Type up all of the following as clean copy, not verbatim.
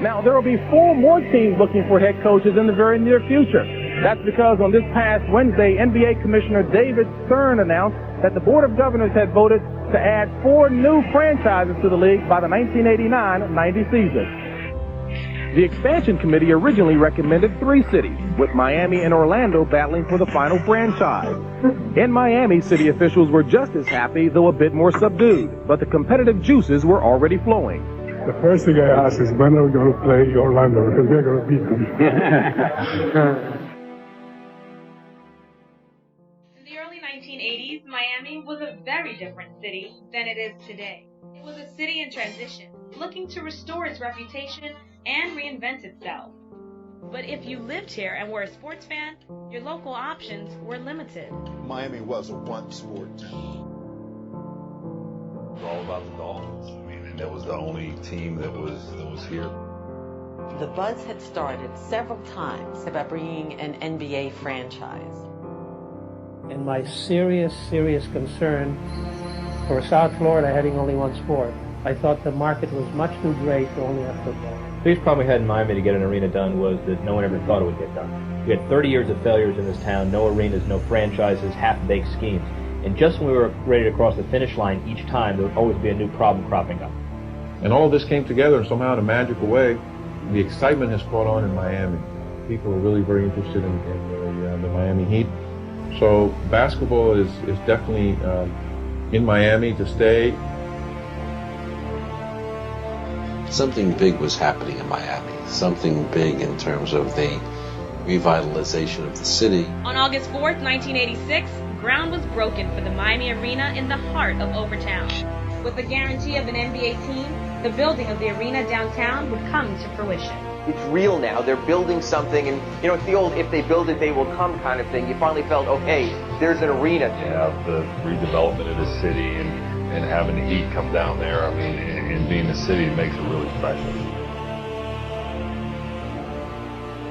Now, there will be 4 more teams looking for head coaches in the very near future. That's because on this past Wednesday, NBA Commissioner David Stern announced that the Board of Governors had voted to add 4 new franchises to the league by the 1989-90 season. The expansion committee originally recommended 3 cities, with Miami and Orlando battling for the final franchise. In Miami, city officials were just as happy, though a bit more subdued, but the competitive juices were already flowing. The first thing I ask is when are we going to play Orlando, because they're going to beat them. In the early 1980s, Miami was a very different city than it is today. It was a city in transition, looking to restore its reputation and reinvent itself. But if you lived here and were a sports fan, your local options were limited. Miami was a one-sport town. It was all about the Dolphins. I mean, and that was the only team that was here. The buzz had started several times about bringing an NBA franchise. And my serious concern for South Florida having only one sport, I thought the market was much too great to only have football. The biggest problem we had in Miami to get an arena done was that no one ever thought it would get done. We had 30 years of failures in this town, no arenas, no franchises, half-baked schemes. And just when we were ready to cross the finish line each time, there would always be a new problem cropping up. And all of this came together somehow in a magical way. The excitement has caught on in Miami. People are really very interested in the Miami Heat. So basketball is definitely in Miami to stay. Something big was happening in Miami, something big in terms of the revitalization of the city. On August 4th, 1986, ground was broken for the Miami Arena in the heart of Overtown. With the guarantee of an NBA team, the building of the arena downtown would come to fruition. It's real now. They're building something, and you know, it's the old "if they build it, they will come" kind of thing. You finally felt, okay, there's an arena. Yeah, the redevelopment of the city and having the Heat come down there, I mean, and being the city makes it really special.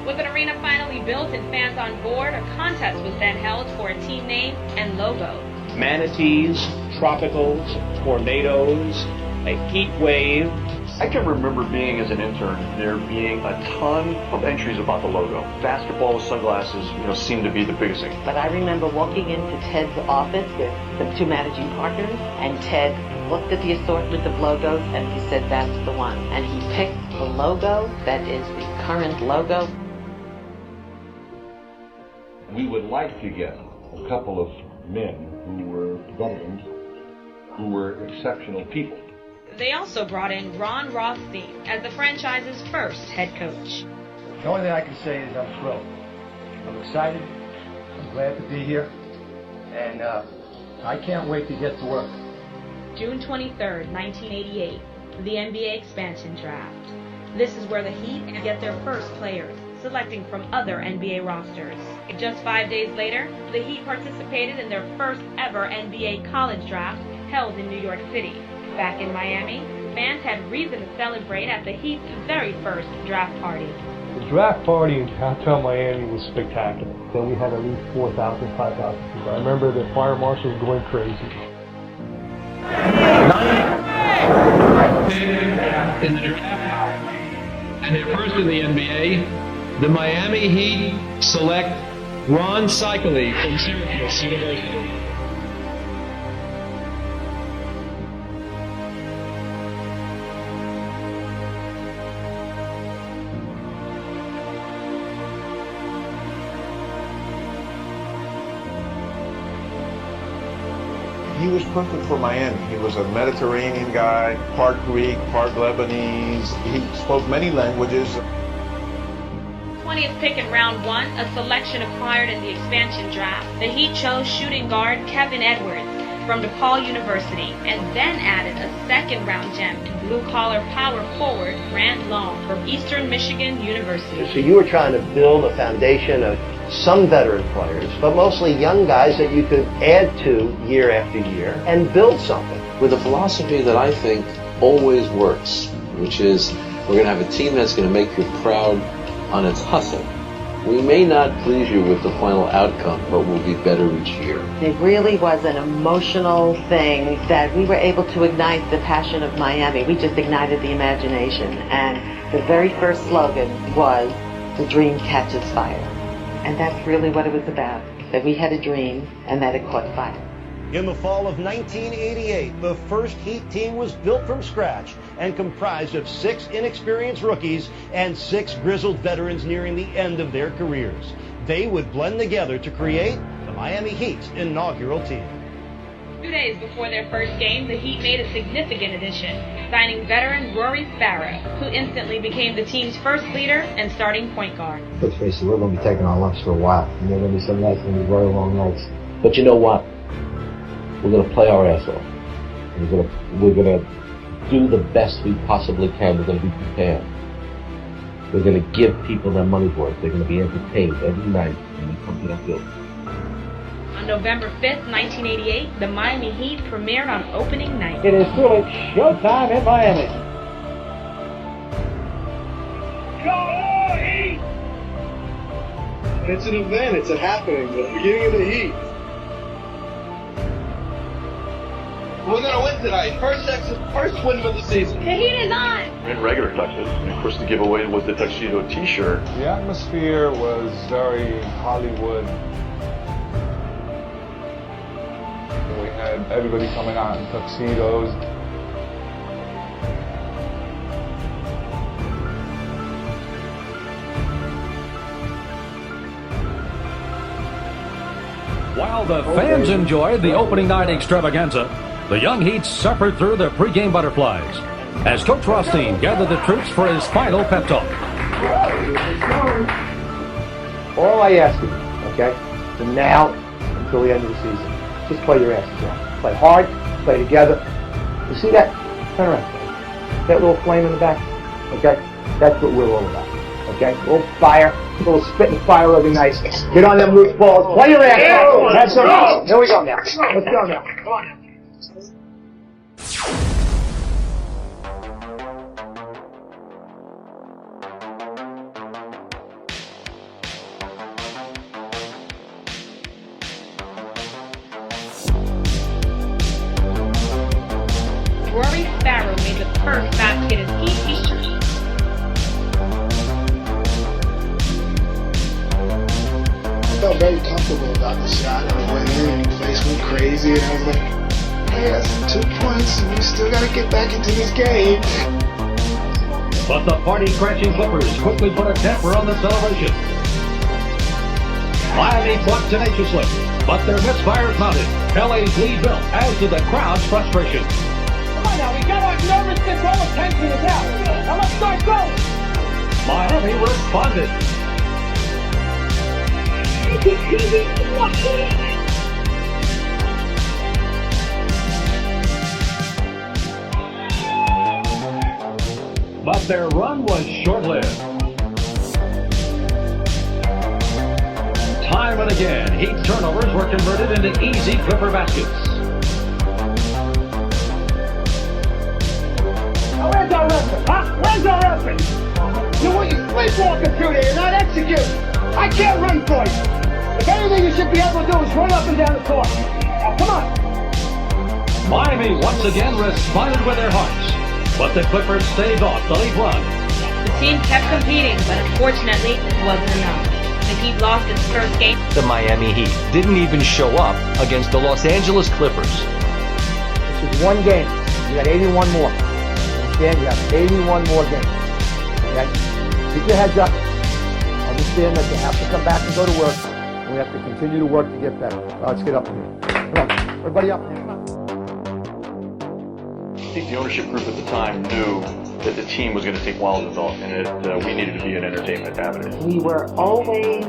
With an arena finally built and fans on board, a contest was then held for a team name and logo. Manatees, tropicals, tornadoes, a heat wave. I can remember being as an intern, there being a ton of entries about the logo. Basketball with sunglasses, seemed to be the biggest thing. But I remember walking into Ted's office with the 2 managing partners, and Ted looked at the assortment of logos and he said, that's the one. And he picked the logo that is the current logo. We would like to get a couple of men who were veterans, who were exceptional people. They also brought in Ron Rothstein as the franchise's first head coach. The only thing I can say is I'm thrilled. I'm excited. I'm glad to be here. And I can't wait to get to work. June 23rd, 1988, the NBA expansion draft. This is where the Heat get their first players, selecting from other NBA rosters. Just 5 days later, the Heat participated in their first ever NBA college draft held in New York City. Back in Miami, fans had reason to celebrate at the Heat's very first draft party. The draft party in downtown Miami was spectacular. Then we had at least 4,000, 5,000 people. I remember the fire marshals going crazy. In the draft, and they're first in the NBA, the Miami Heat select Ron 𝐓𝐿𝐼 from Syracuse University. He was perfect for Miami. He was a Mediterranean guy, part Greek, part Lebanese. He spoke many languages. 20th pick in round 1, a selection acquired in the expansion draft. The Heat chose shooting guard Kevin Edwards from DePaul University, and then added a second-round gem in blue-collar power forward Grant Long from Eastern Michigan University. So you were trying to build a foundation of some veteran players, but mostly young guys that you could add to year after year and build something. With a philosophy that I think always works, which is we're going to have a team that's going to make you proud on its hustle. We may not please you with the final outcome, but we'll be better each year. It really was an emotional thing that we were able to ignite the passion of Miami. We just ignited the imagination, and The very first slogan was, "The dream catches fire." And that's really what it was about, that we had a dream and that it caught fire. In the fall of 1988, the first Heat team was built from scratch and comprised of 6 inexperienced rookies and 6 grizzled veterans nearing the end of their careers. They would blend together to create the Miami Heat's inaugural team. 2 days before their first game, the Heat made a significant addition, signing veteran Rory Sparrow, who instantly became the team's first leader and starting point guard. Let's face it, we're going to be taking our lumps for a while. And there are going to be some nights going to be very long nights. But you know what? We're going to play our ass off. We're going to do the best we possibly can. We're going to be prepared. We're going to give people their money's worth. They're going to be entertained every night when we come to that field. On November 5th, 1988, the Miami Heat premiered on opening night. It is truly showtime in Miami. Go Heat! It's an event. It's a happening. The beginning of the Heat. We're going to win tonight. First win of the season. The Heat is on! In regular touches. And of course, the giveaway was the Tuxedo t-shirt. The atmosphere was very Hollywood. We had everybody coming out in tuxedos. While the fans enjoyed the opening night extravaganza, the young Heat suffered through the pregame butterflies as Coach Rothstein gathered the troops for his final pep talk. All I ask you, okay, from now until the end of the season, just play your asses off. Play hard, play together. You see that? Turn around. That little flame in the back? Okay? That's what we're all about. Okay? A little fire, a little spitting fire every night. Get on them loose balls, play your ass off. Have some. Here we go now. Let's go now. Come on. Rory Sparrow made the first basket in Heat history. I felt very comfortable about the shot. I went in and the place went crazy, and I was like, hey, that's 2 points, and we still got to get back into this game. But the party-crashing Clippers quickly put a damper on the celebration. Miami fought tenaciously, but their misfires mounted. LA's lead built, adds to the crowd's frustration. Come on now, we got our nervous control tension is out. Now let's start going. Miami responded. But their run was short-lived. Time and again, Heat turnovers were converted into easy Clipper baskets. Where's our reference? Huh? Where's our reference? You sleepwalking through there, you're not executing. I can't run for you. If anything you should be able to do is run up and down the court. Now, come on. Miami once again responded with their hearts, but the Clippers staved off the lead run. The team kept competing, but unfortunately, it wasn't enough. The Heat lost its first game. The Miami Heat didn't even show up against the Los Angeles Clippers. This is one game. You got 81 more. Understand? You have 81 more games. Okay? Keep your heads up. Understand that you have to come back and go to work. And we have to continue to work to get better. Let's get up here. Come on. Everybody up here. I think the ownership group at the time knew that the team was going to take a while to develop, and we needed to be an entertainment avenue. We were always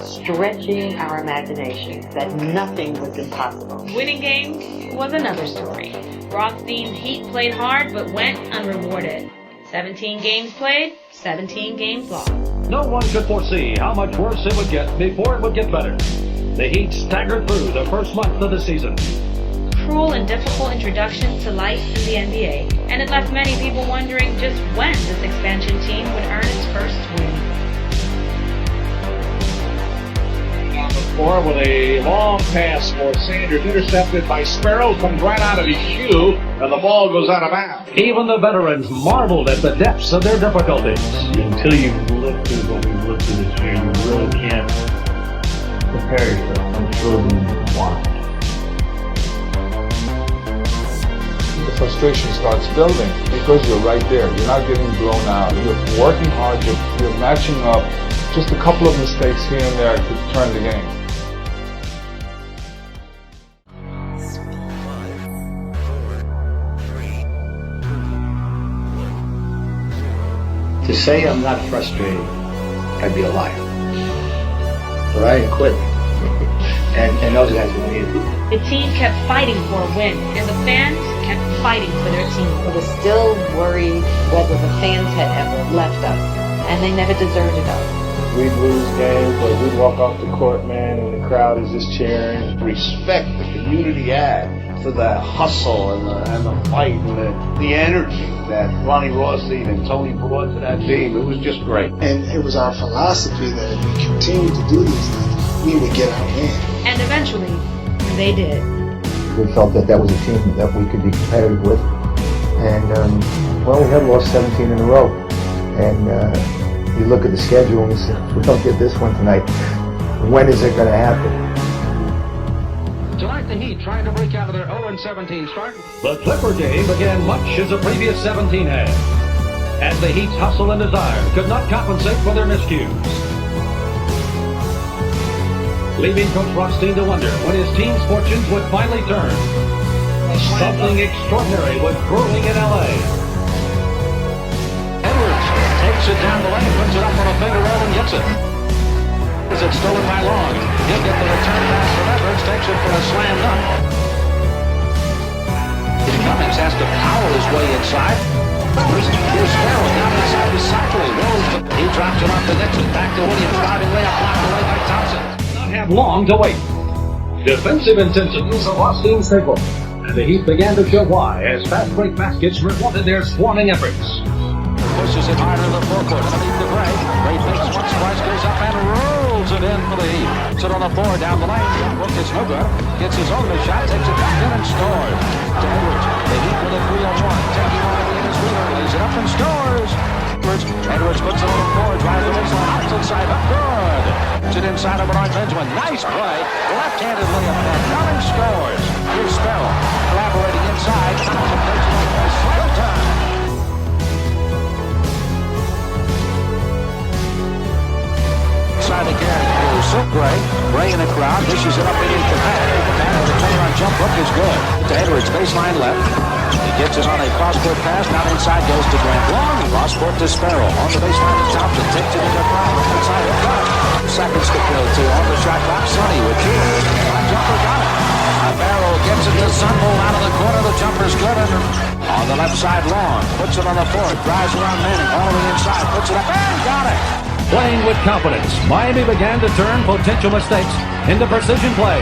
stretching our imaginations, that nothing was impossible. Winning games was another story. Rothstein's Heat played hard but went unrewarded. 17 games played, 17 games lost. No one could foresee how much worse it would get before it would get better. The Heat staggered through the first month of the season. Cruel and difficult introduction to life in the NBA, and it left many people wondering just when this expansion team would earn its first win. On the for with a long pass for Sanders, intercepted by Sparrow, comes right out of his shoe, and the ball goes out of bounds. Even the veterans marveled at the depths of their difficulties. Until you've lived through what we've lived through this year, you really can't prepare yourself. I'm sure you want. The frustration starts building because you're right there. You're not getting blown out. You're working hard. You're matching up. Just a couple of mistakes here and there could turn the game. To say I'm not frustrated, I'd be a liar. But I ain't quit. and those guys won't either. The team kept fighting for a win, and the fans kept fighting for their team. I was still worried whether the fans had ever left us, and they never deserted us. We'd lose games, but we'd walk off the court, man, and the crowd is just cheering. Respect the community had for the hustle and the fight and the energy that Ronnie Rossi and Tony brought to that team. It was just great. And it was our philosophy that if we continued to do these things, we would get our win. And eventually, they did. We felt that was a team that we could be competitive with. And, well, we had lost 17 in a row. And you look at the schedule and you say, if we don't get this one tonight, when is it going to happen? Tonight the Heat trying to break out of their 0-17 start. The Clipper game began much as the previous 17 had, as the Heat's hustle and desire could not compensate for their miscues, leaving Coach Rothstein to wonder when his team's fortunes would finally turn. Something extraordinary was brewing in L.A. Edwards takes it down the lane, puts it up on a finger roll and gets it. Is it stolen by Long? He'll get the return pass from Edwards, takes it for a slam dunk. Cummings has to power his way inside. Here's Sparrow down inside the cycle. He drops it off to Nixon. Back to Williams, driving layup, blocked away by Thompson. Not have long to wait. Defensive intensity is a Rothstein staple, and the Heat began to show why as fast break baskets rewarded their swarming efforts. Pushes it hard to the forecourt underneath the break. Great fakes once twice, goes up and rolls it in for the Heat. Sit on the floor down the lane. Look, it's no good. Gets his own shot, takes it back in and scores. To Edwards. The Heat with a 3-on-1. Taking on the His wheeler. Lays it up and scores. Edwards puts it on the floor, drives the baseline, out inside, up good. Puts it inside of Bernard Benjamin. Nice play. Left-handed layup there. Cummings scores. Here's Sparrow collaborating inside. Thompson takes it over. Slam time. Inside again, here's Silk Gray in the crowd, dishes it up beneath the pad. The pad with a turnaround jump hook is good. To Edwards, baseline left. He gets it on a cross-court pass, now inside goes to Grant Long. Cross-court to Sparrow, on the baseline to Thompson, takes it in the crowd, inside the crowd. Seconds to kill, two on the shot clock, Sonny with two. One jumper, got it. Barrow gets it to Sunbull out of the corner, the jumper's good. On the left side, Long, puts it on the floor, drives around Manning, all the way inside, puts it up, and got it. Playing with confidence, Miami began to turn potential mistakes into precision play.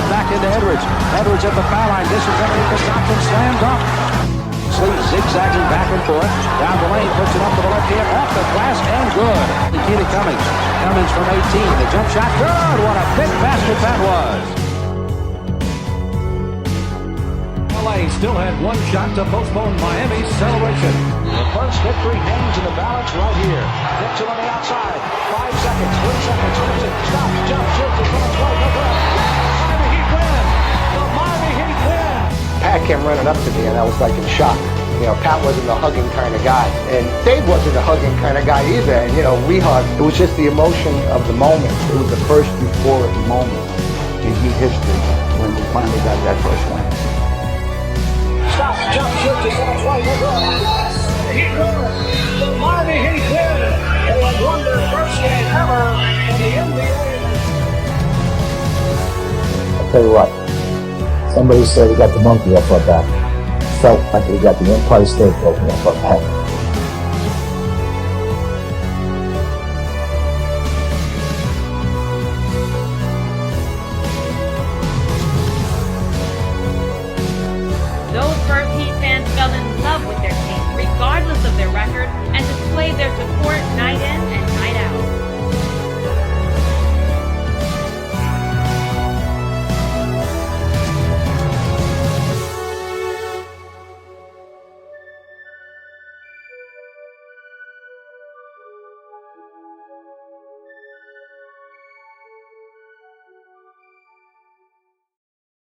Back into Edwards. Edwards at the foul line. This is underneath the Thompson slam dunk. Sleeve zigzagging back and forth. Down the lane, puts it up to the left hand, off the glass, and good. The key to Cummings. Cummings from 18. The jump shot, good. What a big basket that was. LA still had one shot to postpone Miami's celebration. The first victory hangs in the balance right here. Gets it on the outside. 5 seconds, 3 seconds, flips it, stop, jump, shoots, it's on its way, no good. Miami Heat win! The Miami Heat win! Pat came running up to me and I was like in shock. You know, Pat wasn't a hugging kind of guy. And Dave wasn't a hugging kind of guy either. And, you know, we hugged. It was just the emotion of the moment. It was the first euphoric moment in Heat history when we finally got that first win. Stop, jump, shoot, it's on its way, no good. Heat win! The Miami Heat win! They have won their first game ever in the NBA. I'll tell you what, somebody said we got the monkey off our back. Felt like we got the Empire State Building off our back. Those first Heat fans fell in love with their team, regardless of their record, and displayed their support night in